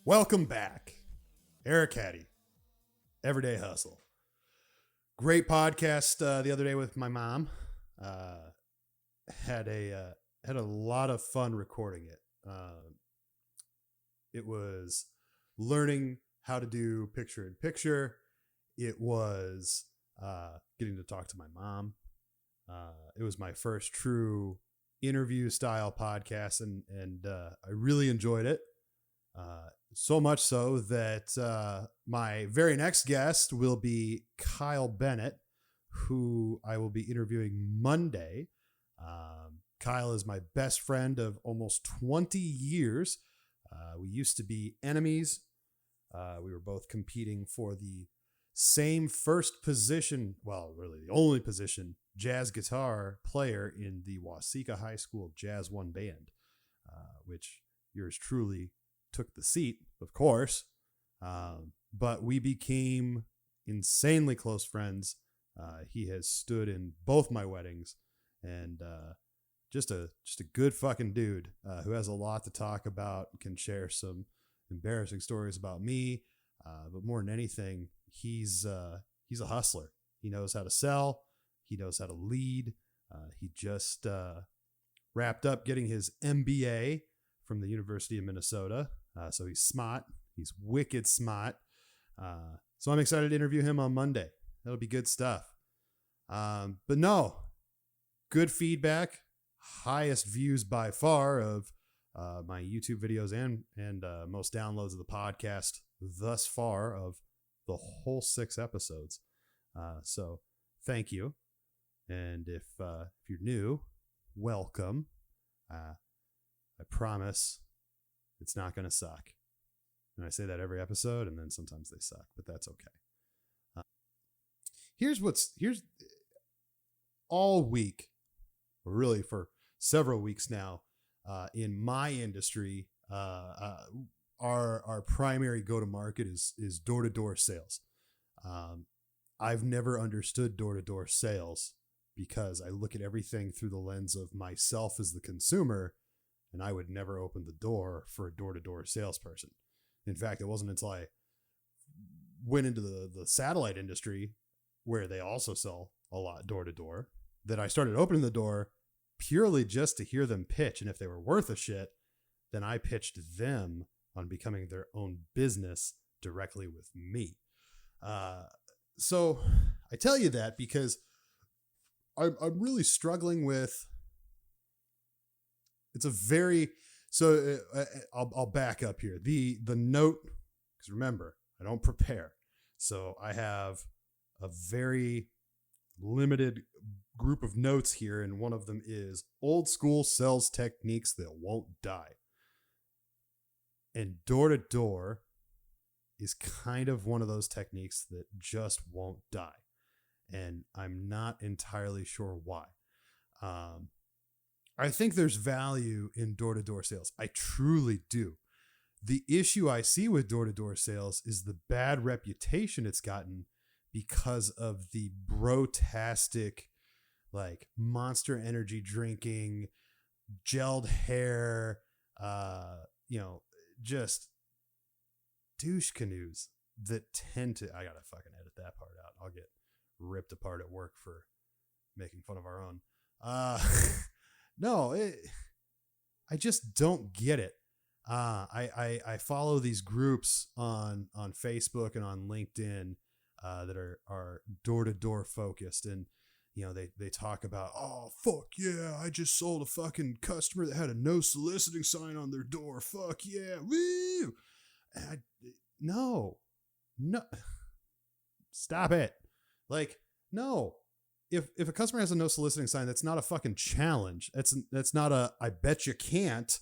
Welcome back. Eric Hattey, Everyday Hustle. Great podcast the other day with my mom. Had a lot of fun recording it. It was learning how to do picture in picture. It was getting to talk to my mom. It was my first true interview style podcast, and I really enjoyed it. So much so that my very next guest will be Kyle Bennett, who I will be interviewing Monday. Kyle is my best friend of almost 20 years. We used to be enemies. We were both competing for the same first position, well, really the only position, jazz guitar player in the Waseca High School Jazz One band, which yours truly took the seat, of course. But we became insanely close friends. He has stood in both my weddings, and just a good fucking dude who has a lot to talk about, can share some embarrassing stories about me. But more than anything, he's a hustler. He knows how to sell. He knows how to lead. He just wrapped up getting his MBA from the University of Minnesota. So he's smart. He's wicked smart. So I'm excited to interview him on Monday. That'll be good stuff. But no, good feedback. Highest views by far of my YouTube videos and most downloads of the podcast thus far of the whole 6 episodes. So thank you. And if you're new, welcome. I promise it's not going to suck. And I say that every episode, and then sometimes they suck, but that's okay. Here's all week, or really for several weeks now, in my industry, our primary go-to-market is door-to-door sales. I've never understood door-to-door sales because I look at everything through the lens of myself as the consumer, and I would never open the door for a door-to-door salesperson. In fact, it wasn't until I went into the satellite industry, where they also sell a lot door-to-door, that I started opening the door purely just to hear them pitch. And if they were worth a shit, then I pitched them on becoming their own business directly with me. So I tell you that because I'm really struggling with, it's a very, so I'll back up here. The note, because remember, I don't prepare. So I have a very limited group of notes here, and one of them is old school sales techniques that won't die. And door-to-door is kind of one of those techniques that just won't die. And I'm not entirely sure why. I think there's value in door-to-door sales. I truly do. The issue I see with door-to-door sales is the bad reputation it's gotten because of the brotastic, like Monster Energy drinking, gelled hair, just douche canoes that tend to, I gotta fucking edit that part out. I'll get ripped apart at work for making fun of our own. I just don't get it. I follow these groups on Facebook and on LinkedIn that are door-to-door focused, and they talk about, oh fuck yeah, I just sold a fucking customer that had a no soliciting sign on their door. Fuck yeah, woo! And no, stop it. Like, no. If a customer has a no soliciting sign, that's not a fucking challenge. That's not a I bet you can't.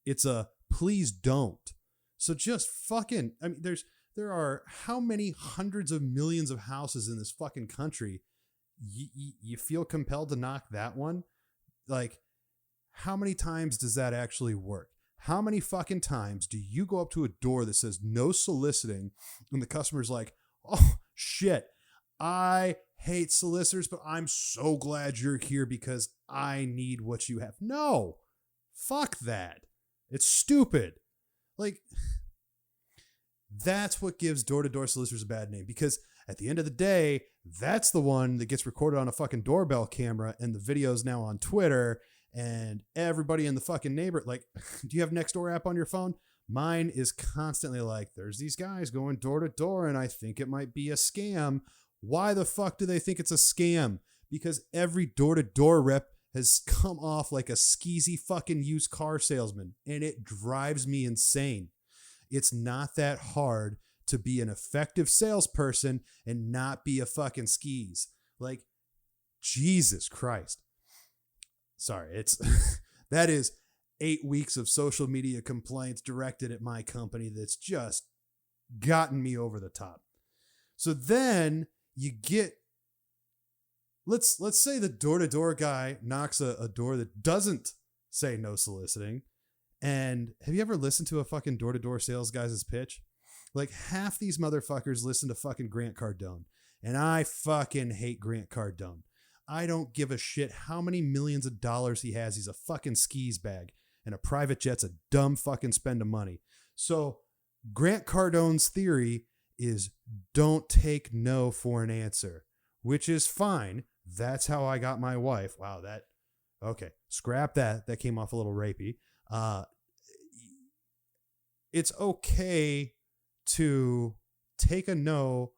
It's a please don't. So just fucking, I mean, there are how many hundreds of millions of houses in this fucking country? You feel compelled to knock that one? Like, how many times does that actually work? How many fucking times do you go up to a door that says no soliciting and the customer's like, oh shit, I hate solicitors, but I'm so glad you're here because I need what you have. No, fuck that. It's stupid. Like, That's what gives door-to-door solicitors a bad name, because at the end of the day, that's the one that gets recorded on a fucking doorbell camera, and the video's now on Twitter, and everybody in the fucking neighbor, like, do you have Nextdoor app on your phone? Mine is constantly like, there's these guys going door to door, and I think it might be a scam. Why the fuck do they think it's a scam? Because every door-to-door rep has come off like a skeezy fucking used car salesman, and it drives me insane. It's not that hard to be an effective salesperson and not be a fucking skis. Like, Jesus Christ. Sorry, it's that is 8 weeks of social media complaints directed at my company that's just gotten me over the top. So then you get, let's say the door-to-door guy knocks a door that doesn't say no soliciting. And have you ever listened to a fucking door-to-door sales guy's pitch? Like, half these motherfuckers listen to fucking Grant Cardone. And I fucking hate Grant Cardone. I don't give a shit how many millions of dollars he has. He's a fucking skis bag. And a private jet's a dumb fucking spend of money. So Grant Cardone's theory is don't take no for an answer, which is fine. That's how I got my wife. Wow, okay. Scrap that. That came off a little rapey. It's okay to take a no,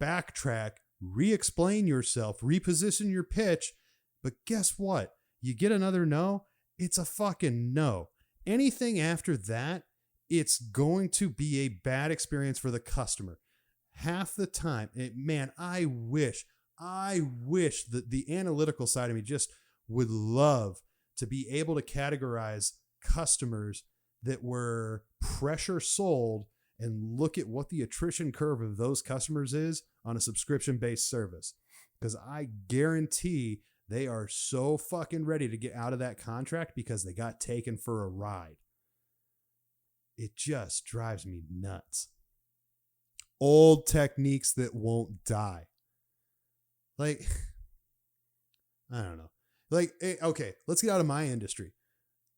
backtrack, re-explain yourself, reposition your pitch. But guess what? You get another no, it's a fucking no. Anything after that, it's going to be a bad experience for the customer. Half the time, man, I wish that the analytical side of me just would love to be able to categorize customers that were pressure sold and look at what the attrition curve of those customers is on a subscription-based service. Because I guarantee they are so fucking ready to get out of that contract because they got taken for a ride. It just drives me nuts. Old techniques that won't die. Like, I don't know. Like, okay, let's get out of my industry.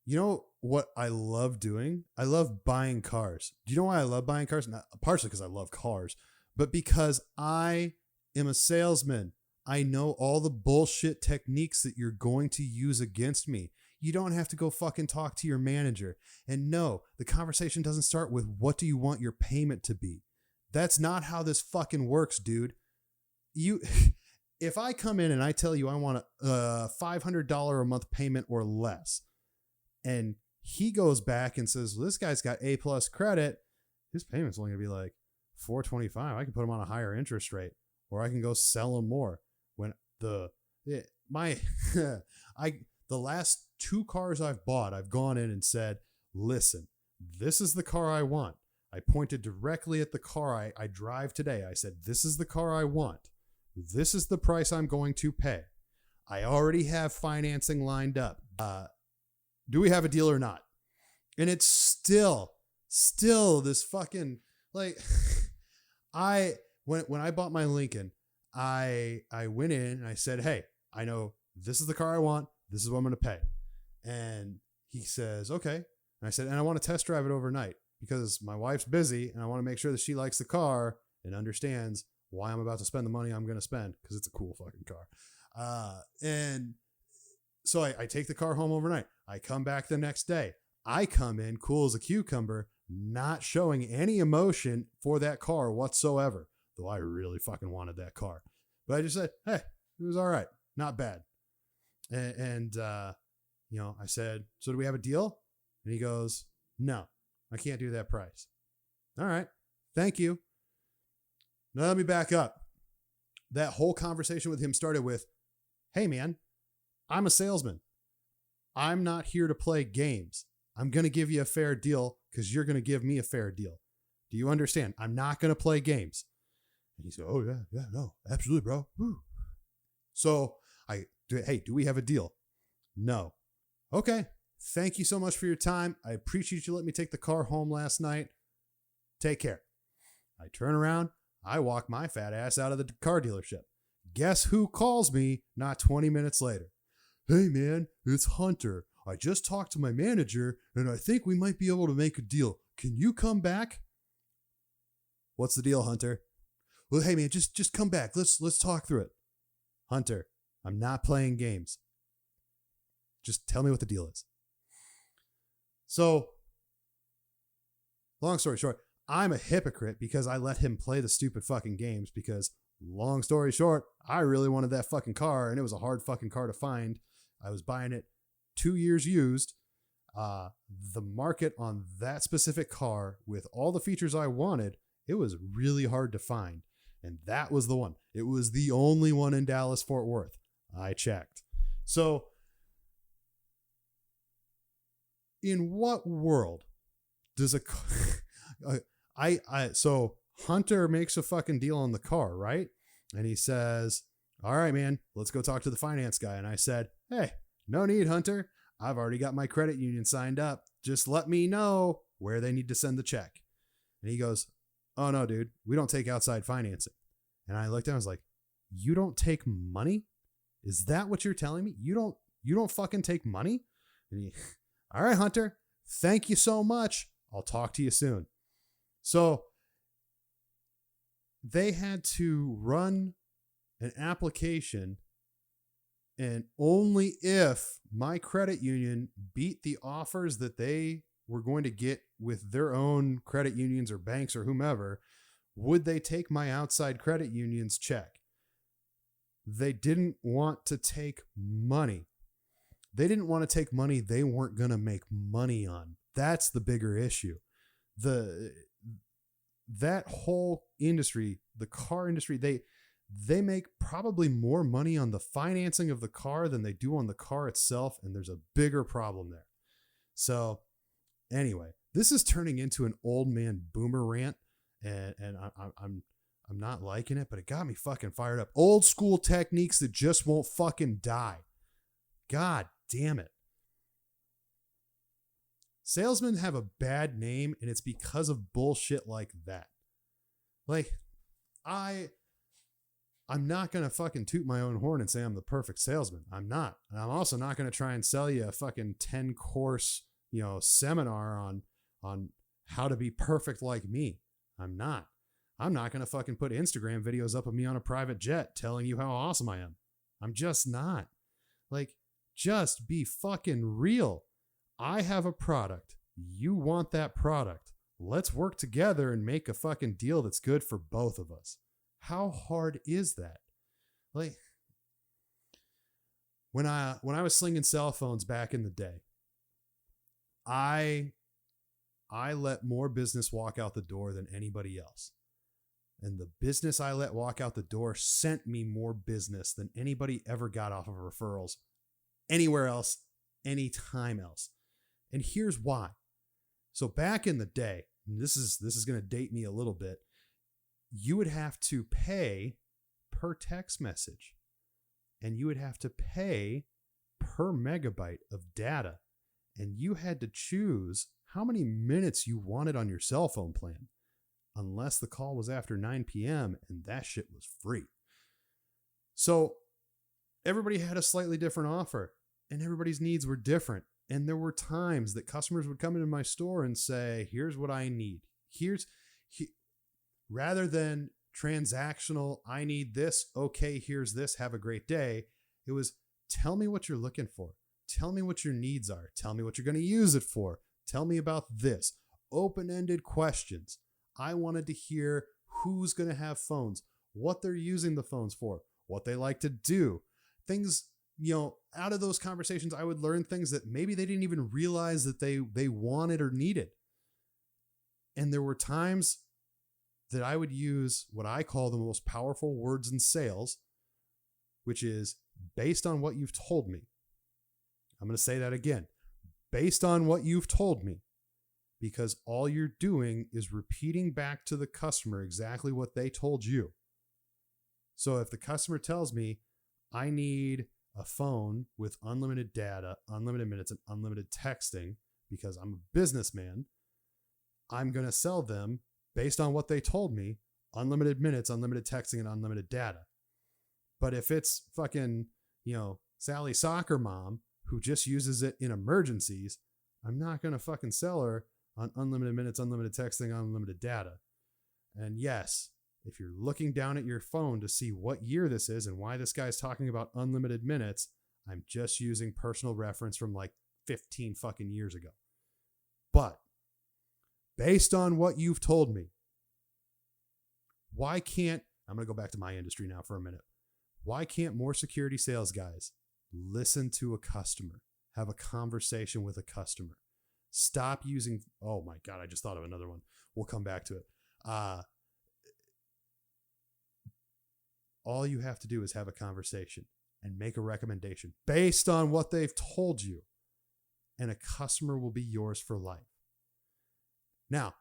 You know what I love doing? I love buying cars. Do you know why I love buying cars? Not partially because I love cars, but because I am a salesman. I know all the bullshit techniques that you're going to use against me. You don't have to go fucking talk to your manager. And no, the conversation doesn't start with what do you want your payment to be? That's not how this fucking works, dude. If I come in and I tell you I want a $500 a month payment or less, and he goes back and says, well, this guy's got A+ credit, his payment's only gonna be like $425. I can put him on a higher interest rate, or I can go sell him more. When the last 2 cars I've bought, I've gone in and said, listen, this is the car I want. I pointed directly at the car I drive today. I said, this is the car I want. This is the price I'm going to pay. I already have financing lined up. Do we have a deal or not? And it's still this fucking, like, when I bought my Lincoln, I went in and I said, hey, I know this is the car I want. This is what I'm going to pay. And he says, okay. And I said, and I want to test drive it overnight because my wife's busy and I want to make sure that she likes the car and understands why I'm about to spend the money I'm going to spend because it's a cool fucking car. And so I take the car home overnight. I come back the next day. I come in cool as a cucumber, not showing any emotion for that car whatsoever, though I really fucking wanted that car. But I just said, hey, it was all right. Not bad. And I said, so do we have a deal? And he goes, no, I can't do that price. All right. Thank you. Now let me back up. That whole conversation with him started with, hey man, I'm a salesman. I'm not here to play games. I'm going to give you a fair deal because you're going to give me a fair deal. Do you understand? I'm not going to play games. And he said, oh yeah, no, absolutely, bro. Woo. So do we have a deal? No. Okay. Thank you so much for your time. I appreciate you letting me take the car home last night. Take care. I turn around. I walk my fat ass out of the car dealership. Guess who calls me not 20 minutes later? Hey man, it's Hunter. I just talked to my manager and I think we might be able to make a deal. Can you come back? What's the deal, Hunter? Well, hey man, just come back. Let's talk through it. Hunter, I'm not playing games. Just tell me what the deal is. So, long story short, I'm a hypocrite because I let him play the stupid fucking games because, long story short, I really wanted that fucking car and it was a hard fucking car to find. I was buying it 2 years used. The market on that specific car with all the features I wanted, it was really hard to find. And that was the one. It was the only one in Dallas, Fort Worth. I checked. So, in what world does so Hunter makes a fucking deal on the car, right? And he says, all right, man, let's go talk to the finance guy. And I said, hey, no need, Hunter. I've already got my credit union signed up. Just let me know where they need to send the check. And he goes, oh no, dude, we don't take outside financing. And I looked at him, I was like, you don't take money? Is that what you're telling me? You don't fucking take money? And he, all right, Hunter, thank you so much. I'll talk to you soon. So they had to run an application, and only if my credit union beat the offers that they were going to get with their own credit unions or banks or whomever, would they take my outside credit union's check. They didn't want to take money. They didn't want to take money they weren't going to make money on. That's the bigger issue. That whole industry, the car industry, they make probably more money on the financing of the car than they do on the car itself, and there's a bigger problem there. So anyway, this is turning into an old man boomer rant, and I'm not liking it, but it got me fucking fired up. Old school techniques that just won't fucking die. God damn it. Salesmen have a bad name, and it's because of bullshit like that. Like, I'm not going to fucking toot my own horn and say I'm the perfect salesman. I'm not. And I'm also not going to try and sell you a fucking 10 course, seminar on how to be perfect like me. I'm not. I'm not going to fucking put Instagram videos up of me on a private jet telling you how awesome I am. I'm just not. Like, just be fucking real. I have a product. You want that product. Let's work together and make a fucking deal that's good for both of us. How hard is that? Like, when I was slinging cell phones back in the day, I let more business walk out the door than anybody else. And the business I let walk out the door sent me more business than anybody ever got off of referrals anywhere else, anytime else. And here's why. So back in the day, and this is going to date me a little bit, you would have to pay per text message, and you would have to pay per megabyte of data, and you had to choose how many minutes you wanted on your cell phone plan, unless the call was after 9 p.m. and that shit was free. So everybody had a slightly different offer, and everybody's needs were different. And there were times that customers would come into my store and say, here's what I need. Rather than transactional, I need this. Okay, here's this. Have a great day. It was, tell me what you're looking for. Tell me what your needs are. Tell me what you're going to use it for. Tell me about this. Open-ended questions. I wanted to hear who's going to have phones, what they're using the phones for, what they like to do. Things, out of those conversations, I would learn things that maybe they didn't even realize that they wanted or needed. And there were times that I would use what I call the most powerful words in sales, which is based on what you've told me. I'm going to say that again. Based on what you've told me, because all you're doing is repeating back to the customer exactly what they told you. So if the customer tells me, I need a phone with unlimited data, unlimited minutes, and unlimited texting, because I'm a businessman, I'm going to sell them based on what they told me, unlimited minutes, unlimited texting, and unlimited data. But if it's fucking, Sally Soccer Mom who just uses it in emergencies, I'm not going to fucking sell her on unlimited minutes, unlimited texting, unlimited data. And yes, if you're looking down at your phone to see what year this is and why this guy's talking about unlimited minutes, I'm just using personal reference from like 15 fucking years ago. But based on what you've told me, why can't, I'm going to go back to my industry now for a minute. Why can't more security sales guys listen to a customer, have a conversation with a customer? Stop using, oh my God, I just thought of another one. We'll come back to it. All you have to do is have a conversation and make a recommendation based on what they've told you, and a customer will be yours for life. Now,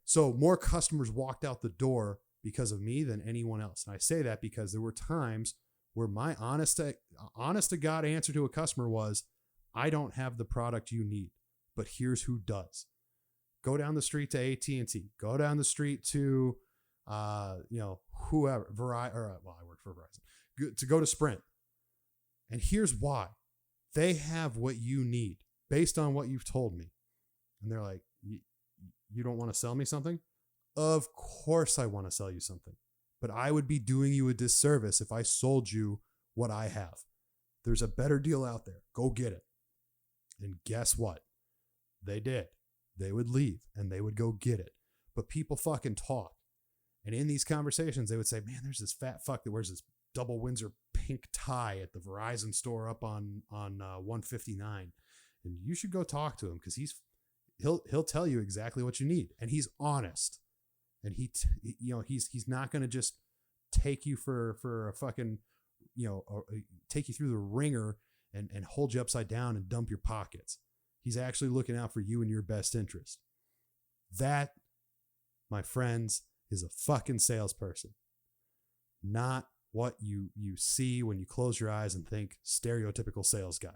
so more customers walked out the door because of me than anyone else. And I say that because there were times where my honest to God answer to a customer was, I don't have the product you need, but here's who does. Go down the street to AT&T. Go down the street to, whoever, I work for Verizon, to go to Sprint. And here's why. They have what you need based on what you've told me. And they're like, you don't want to sell me something? Of course I want to sell you something, but I would be doing you a disservice if I sold you what I have. There's a better deal out there. Go get it. And guess what? They did. They would leave and they would go get it. But people fucking talk. And in these conversations, they would say, man, there's this fat fuck that wears this double Windsor pink tie at the Verizon store up on 159. And you should go talk to him because he'll tell you exactly what you need. And he's honest. And he's not going to just take you for a fucking, take you through the ringer and hold you upside down and dump your pockets. He's actually looking out for you and your best interest. That, my friends, is a fucking salesperson. Not what you see when you close your eyes and think stereotypical sales guy.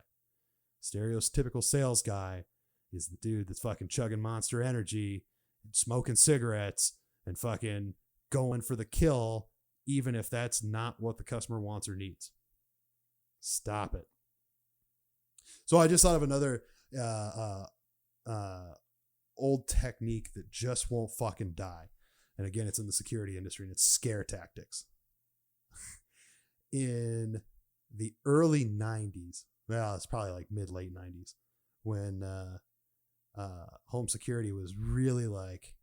Stereotypical sales guy is the dude that's fucking chugging Monster Energy and smoking cigarettes and fucking going for the kill, even if that's not what the customer wants or needs. Stop it. So I just thought of another old technique that just won't fucking die. And again, it's in the security industry, and it's scare tactics. In the early 90s, well, it's probably like mid-late 90s, when home security was really like,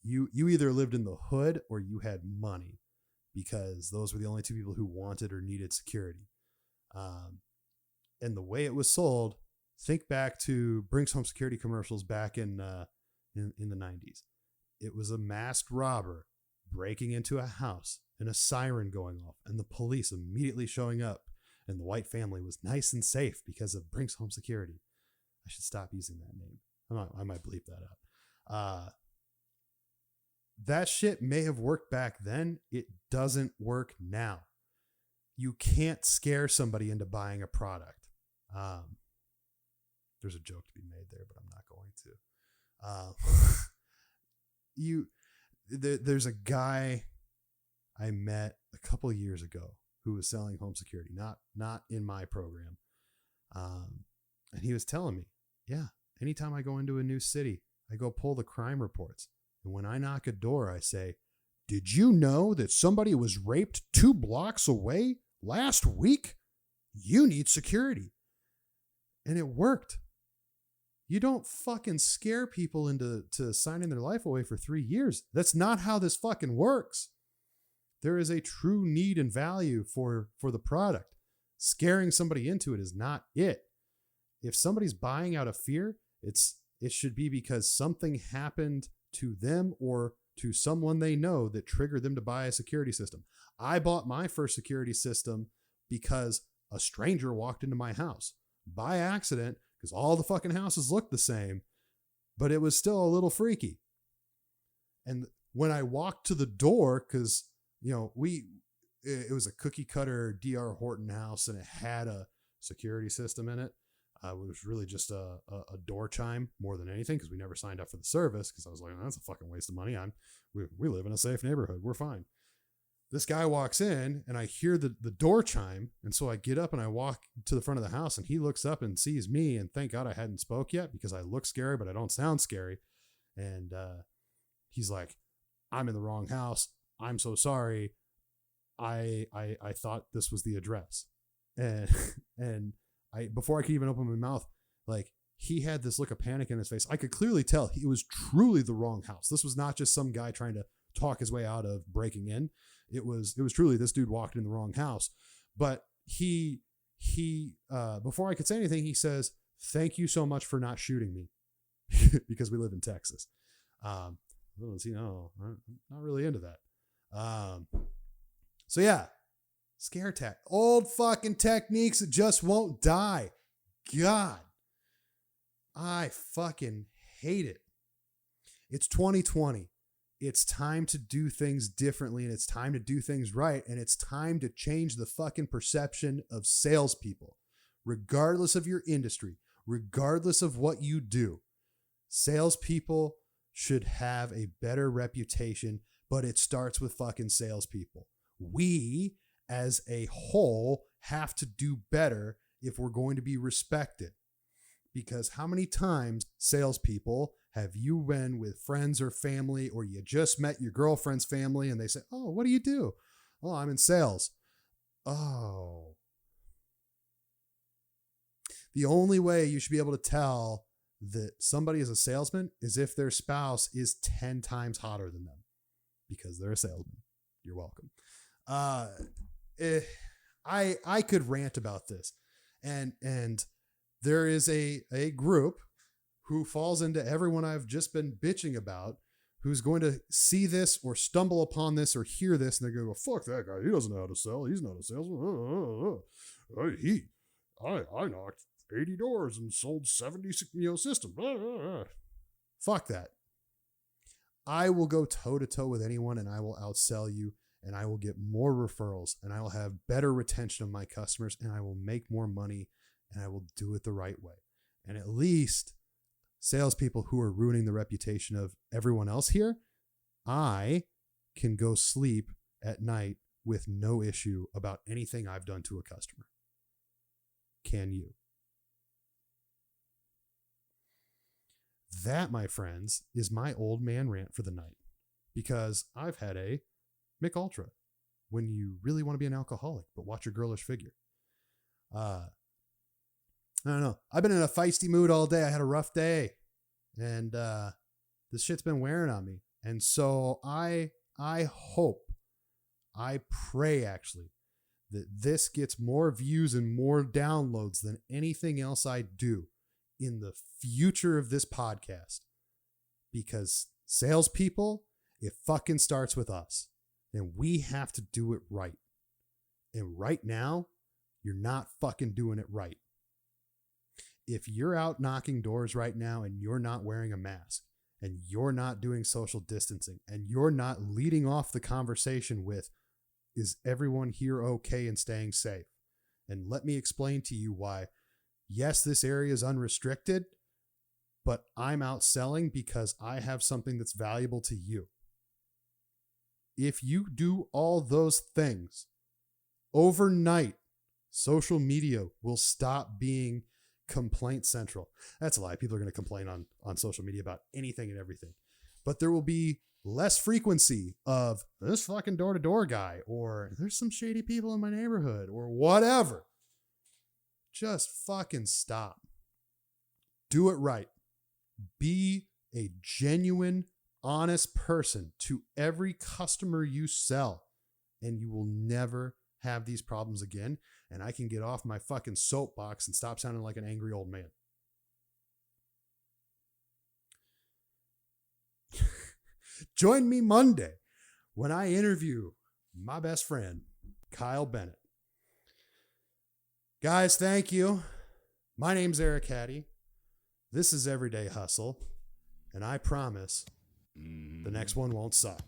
you either lived in the hood or you had money, because those were the only two people who wanted or needed security. And the way it was sold, think back to Brinks Home Security commercials back in the 90s. It was a masked robber breaking into a house and a siren going off and the police immediately showing up, and the white family was nice and safe because of Brinks Home Security. I should stop using that name. I might bleep that out. That shit may have worked back then. It doesn't work now. You can't scare somebody into buying a product. There's a joke to be made there, but I'm not going to. There's a guy I met a couple of years ago who was selling home security, not in my program. And he was telling me, yeah, anytime I go into a new city, I go pull the crime reports. And when I knock a door, I say, did you know that somebody was raped 2 blocks away last week? You need security. And it worked. You don't fucking scare people into signing their life away for 3 years. That's not how this fucking works. There is a true need and value for the product. Scaring somebody into it is not it. If somebody's buying out of fear, it should be because something happened to them or to someone they know that triggered them to buy a security system. I bought my first security system because a stranger walked into my house by accident, because all the fucking houses looked the same, but it was still a little freaky. And when I walked to the door, because, it was a cookie cutter DR Horton house and it had a security system in it. It was really just a door chime more than anything, because we never signed up for the service, because I was like, that's a fucking waste of money. We live in a safe neighborhood. We're fine. This guy walks in and I hear the door chime. And so I get up and I walk to the front of the house, and he looks up and sees me, and thank God I hadn't spoke yet, because I look scary, but I don't sound scary. And he's like, I'm in the wrong house. I'm so sorry. I thought this was the address. And before I could even open my mouth, like, he had this look of panic in his face. I could clearly tell it was truly the wrong house. This was not just some guy trying to talk his way out of breaking in. It was truly this dude walked in the wrong house. But he before I could say anything, he says, "Thank you so much for not shooting me," because we live in Texas. I'm not really into that. So yeah, scare tech, old fucking techniques that just won't die. God, I fucking hate it. It's 2020. It's time to do things differently, and it's time to do things right, and it's time to change the fucking perception of salespeople, regardless of your industry, regardless of what you do. Salespeople should have a better reputation, but it starts with fucking salespeople. We, as a whole, have to do better if we're going to be respected. Because how many times, salespeople, have you been with friends or family, or you just met your girlfriend's family and they say, "Oh, what do you do?" "Oh, I'm in sales." Oh. The only way you should be able to tell that somebody is a salesman is if their spouse is 10 times hotter than them, because they're a salesman. You're welcome. I could rant about this, and there is a group who falls into everyone I've just been bitching about, who's going to see this or stumble upon this or hear this, and they're going to go, "Fuck that guy. He doesn't know how to sell. He's not a salesman. I knocked 80 doors and sold 70 systems. Fuck that. I will go toe to toe with anyone, and I will outsell you, and I will get more referrals, and I will have better retention of my customers, and I will make more money, and I will do it the right way. And at least salespeople who are ruining the reputation of everyone else here, I can go sleep at night with no issue about anything I've done to a customer. Can you? That, my friends, is my old man rant for the night, because I've had a Mick Ultra when you really want to be an alcoholic, but watch your girlish figure. I don't know. I've been in a feisty mood all day. I had a rough day, and this shit's been wearing on me. And so I hope, I pray actually, that this gets more views and more downloads than anything else I do in the future of this podcast. Because salespeople, it fucking starts with us, and we have to do it right. And right now, you're not fucking doing it right. If you're out knocking doors right now and you're not wearing a mask, and you're not doing social distancing, and you're not leading off the conversation with, "Is everyone here okay and staying safe?" And let me explain to you why. Yes, this area is unrestricted, but I'm out selling because I have something that's valuable to you. If you do all those things, overnight, social media will stop being complaint central. That's a lie. People are going to complain on social media about anything and everything. But there will be less frequency of this fucking door-to-door guy, or there's some shady people in my neighborhood, or whatever. Just fucking stop. Do it right. Be a genuine, honest person to every customer you sell, and you will never have these problems again. And I can get off my fucking soapbox and stop sounding like an angry old man. Join me Monday when I interview my best friend, Kyle Bennett. Guys, thank you. My name's Man Hattey. This is Everyday Hustle, and I promise the next one won't suck.